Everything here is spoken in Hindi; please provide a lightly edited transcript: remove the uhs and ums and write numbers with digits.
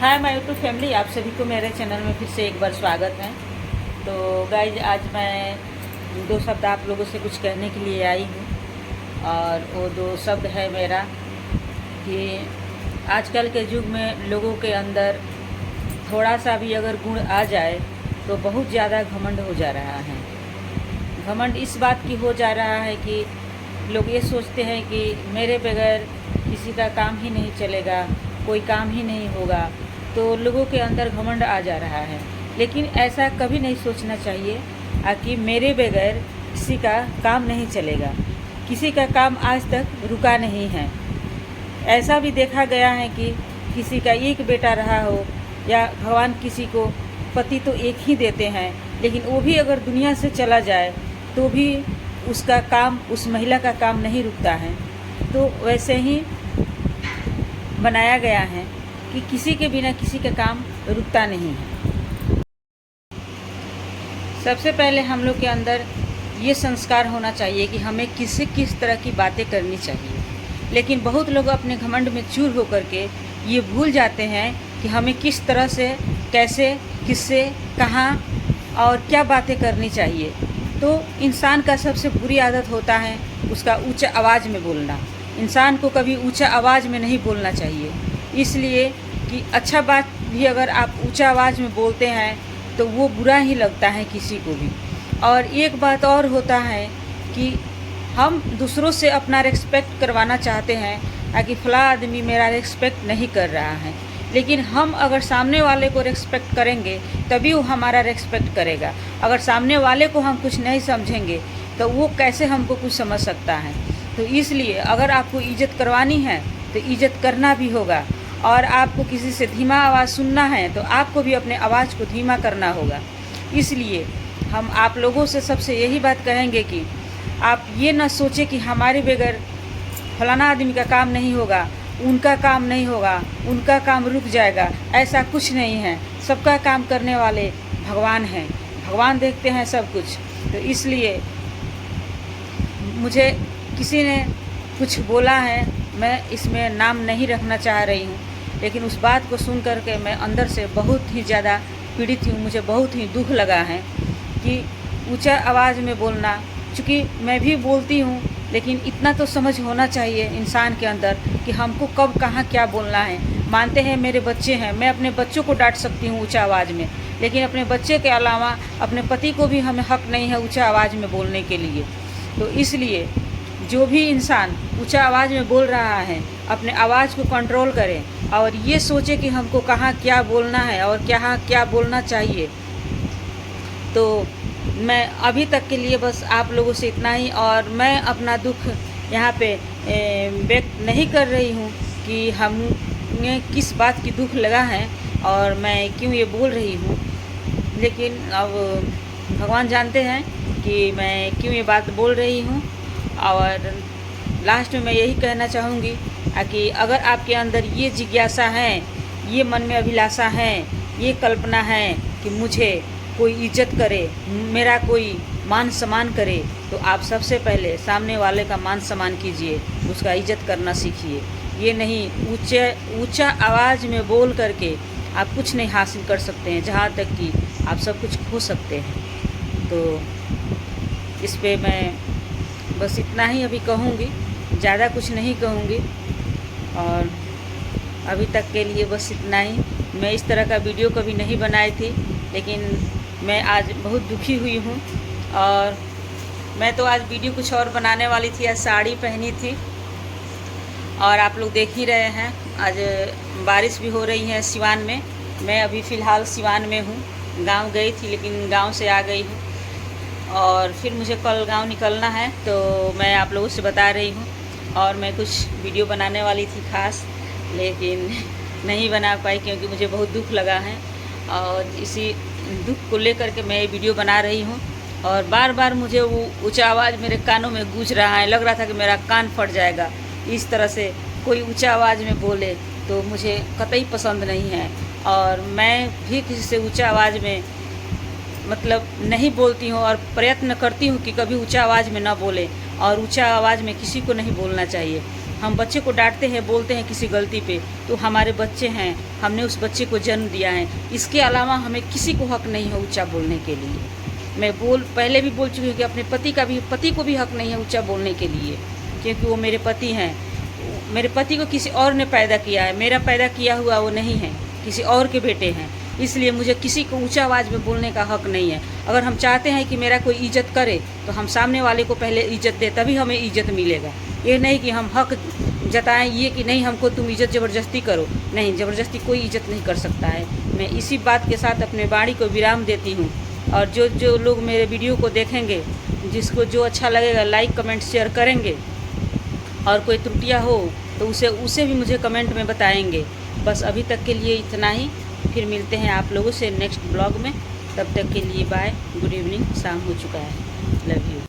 हाय माय यूट्यूब फैमिली, आप सभी को मेरे चैनल में फिर से एक बार स्वागत है। तो गाइज, आज मैं दो शब्द आप लोगों से कुछ कहने के लिए आई हूँ और वो दो शब्द है मेरा कि आजकल के युग में लोगों के अंदर थोड़ा सा भी अगर गुण आ जाए तो बहुत ज़्यादा घमंड हो जा रहा है। घमंड इस बात की हो जा रहा है कि लोग ये सोचते हैं कि मेरे बगैर किसी का काम ही नहीं चलेगा, कोई काम ही नहीं होगा, तो लोगों के अंदर घमंड आ जा रहा है। लेकिन ऐसा कभी नहीं सोचना चाहिए कि मेरे बगैर किसी का काम नहीं चलेगा। किसी का काम आज तक रुका नहीं है। ऐसा भी देखा गया है कि किसी का एक बेटा रहा हो या भगवान किसी को पति तो एक ही देते हैं, लेकिन वो भी अगर दुनिया से चला जाए तो भी उसका काम, उस महिला का काम नहीं रुकता है। तो वैसे ही बनाया गया है कि किसी के बिना किसी का काम रुकता नहीं है। सबसे पहले हम लोग के अंदर ये संस्कार होना चाहिए कि हमें किस तरह की बातें करनी चाहिए। लेकिन बहुत लोग अपने घमंड में चूर होकर के ये भूल जाते हैं कि हमें किस तरह से, कैसे, किससे, कहाँ और क्या बातें करनी चाहिए। तो इंसान का सबसे बुरी आदत होता है उसका ऊंचा आवाज़ में बोलना। इंसान को कभी ऊंचा आवाज़ में नहीं बोलना चाहिए, इसलिए कि अच्छा बात भी अगर आप ऊंचा आवाज़ में बोलते हैं तो वो बुरा ही लगता है किसी को भी। और एक बात और होता है कि हम दूसरों से अपना रिस्पेक्ट करवाना चाहते हैं कि फला आदमी मेरा रिस्पेक्ट नहीं कर रहा है, लेकिन हम अगर सामने वाले को रिस्पेक्ट करेंगे तभी वो हमारा रिस्पेक्ट करेगा। अगर सामने वाले को हम कुछ नहीं समझेंगे तो वो कैसे हमको कुछ समझ सकता है। तो इसलिए अगर आपको इज़्ज़त करवानी है तो इज़्ज़त करना भी होगा, और आपको किसी से धीमा आवाज़ सुनना है तो आपको भी अपने आवाज़ को धीमा करना होगा। इसलिए हम आप लोगों से सबसे यही बात कहेंगे कि आप ये ना सोचें कि हमारे बगैर फलाना आदमी का काम नहीं होगा, उनका काम नहीं होगा, उनका काम रुक जाएगा। ऐसा कुछ नहीं है। सबका काम करने वाले भगवान हैं। भगवान देखते हैं सब कुछ। तो इसलिए मुझे किसी ने कुछ बोला है, मैं इसमें नाम नहीं रखना चाह रही हूँ, लेकिन उस बात को सुन कर के मैं अंदर से बहुत ही ज़्यादा पीड़ित हूँ। मुझे बहुत ही दुख लगा है कि ऊंचा आवाज़ में बोलना, चूँकि मैं भी बोलती हूँ, लेकिन इतना तो समझ होना चाहिए इंसान के अंदर कि हमको कब कहाँ क्या बोलना है। मानते हैं मेरे बच्चे हैं, मैं अपने बच्चों को डांट सकती हूँ ऊंचा आवाज़ में, लेकिन अपने बच्चे के अलावा अपने पति को भी हमें हक नहीं है ऊंचा आवाज़ में बोलने के लिए। तो इसलिए जो भी इंसान ऊंचा आवाज़ में बोल रहा है अपने आवाज़ को कंट्रोल करें और ये सोचे कि हमको कहाँ क्या बोलना है और क्या क्या बोलना चाहिए। तो मैं अभी तक के लिए बस आप लोगों से इतना ही, और मैं अपना दुख यहाँ पे व्यक्त नहीं कर रही हूँ कि हमें किस बात की दुख लगा है और मैं क्यों ये बोल रही हूँ, लेकिन अब भगवान जानते हैं कि मैं क्यों ये बात बोल रही हूँ। और लास्ट में मैं यही कहना चाहूँगी कि अगर आपके अंदर ये जिज्ञासा है, ये मन में अभिलाषा है, ये कल्पना है कि मुझे कोई इज्जत करे, मेरा कोई मान सम्मान करे, तो आप सबसे पहले सामने वाले का मान सम्मान कीजिए, उसका इज्जत करना सीखिए। ये नहीं ऊंचा आवाज़ में बोल करके आप कुछ नहीं हासिल कर सकते हैं, जहाँ तक कि आप सब कुछ खो सकते हैं। तो इस पे मैं बस इतना ही अभी कहूँगी, ज़्यादा कुछ नहीं कहूँगी। और अभी तक के लिए बस इतना ही। मैं इस तरह का वीडियो कभी नहीं बनाई थी, लेकिन मैं आज बहुत दुखी हुई हूँ। और मैं तो आज वीडियो कुछ और बनाने वाली थी, आज साड़ी पहनी थी और आप लोग देख ही रहे हैं। आज बारिश भी हो रही है सिवान में। मैं अभी फ़िलहाल सिवान में हूँ। गांव गई थी लेकिन गांव से आ गई हूँ और फिर मुझे कल गांव निकलना है, तो मैं आप लोगों से बता रही हूँ। और मैं कुछ वीडियो बनाने वाली थी खास, लेकिन नहीं बना पाई क्योंकि मुझे बहुत दुख लगा है, और इसी दुख को लेकर के मैं ये वीडियो बना रही हूँ। और बार बार मुझे वो ऊंचा आवाज़ मेरे कानों में गूंज रहा है, लग रहा था कि मेरा कान फट जाएगा। इस तरह से कोई ऊंचा आवाज़ में बोले तो मुझे कतई पसंद नहीं है, और मैं भी किसी से ऊंचा आवाज़ में मतलब नहीं बोलती हूँ और प्रयत्न करती हूँ कि कभी ऊंचा आवाज़ में ना बोले, और ऊंचा आवाज़ में किसी को नहीं बोलना चाहिए। हम बच्चे को डांटते हैं, बोलते हैं किसी गलती पे, तो हमारे बच्चे हैं, हमने उस बच्चे को जन्म दिया है। इसके अलावा हमें किसी को हक नहीं है ऊंचा बोलने के लिए। मैं पहले भी बोल चुकी हूँ कि अपने पति को भी हक नहीं है ऊंचा बोलने के लिए, क्योंकि वो मेरे पति हैं। मेरे पति को किसी और ने पैदा किया है, मेरा पैदा किया हुआ वो नहीं है, किसी और के बेटे हैं। इसलिए मुझे किसी को ऊंचा आवाज़ में बोलने का हक नहीं है। अगर हम चाहते हैं कि मेरा कोई इज्जत करे तो हम सामने वाले को पहले इज्जत दे, तभी हमें इज्जत मिलेगा। ये नहीं कि हम हक जताएं ये कि नहीं हमको तुम इज्जत ज़बरदस्ती करो। नहीं, ज़बरदस्ती कोई इज्जत नहीं कर सकता है। मैं इसी बात के साथ अपने वाणी को विराम देती हूँ। और जो लोग मेरे वीडियो को देखेंगे, जिसको जो अच्छा लगेगा लाइक कमेंट शेयर करेंगे, और कोई त्रुटियाँ हो तो उसे भी मुझे कमेंट में बताएंगे। बस अभी तक के लिए इतना ही। फिर मिलते हैं आप लोगों से नेक्स्ट ब्लॉग में। तब तक के लिए बाय, गुड इवनिंग, शाम हो चुका है। Love you.